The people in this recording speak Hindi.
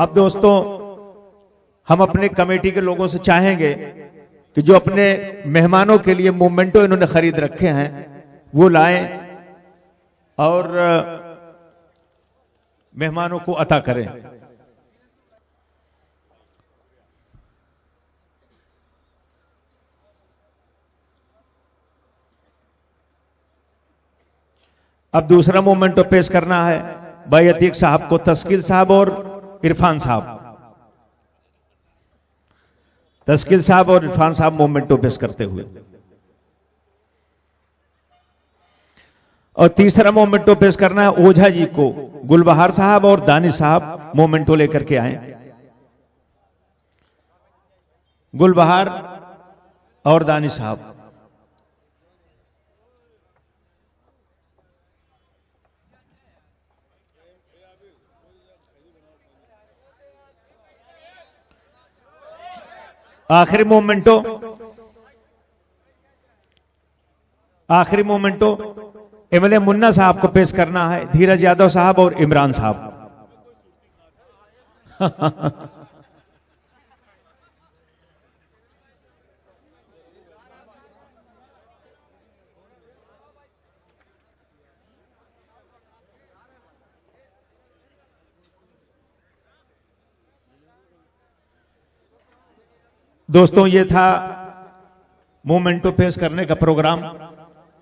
अब दोस्तों हम अपने कमेटी के लोगों से चाहेंगे कि जो अपने मेहमानों के लिए मोमेंटो इन्होंने खरीद रखे हैं वो लाएं और मेहमानों को अता करें। अब दूसरा मोमेंटो पेश करना है भाई अतीक साहब को, तस्कील साहब और इरफान साहब। तस्कील साहब और इरफान साहब मोमेंटो पेश करते हुए, और तीसरा मोमेंटो पेश करना है ओझा जी को। गुलबहार साहब और दानिश साहब मोमेंटो लेकर के आए। गुलबहार और दानिश साहब। आखिरी मोमेंटो एमएलए मुन्ना साहब को पेश करना है, धीरज यादव साहब और इमरान साहब। दोस्तों ये था मोमेंटो पेश करने का प्रोग्राम।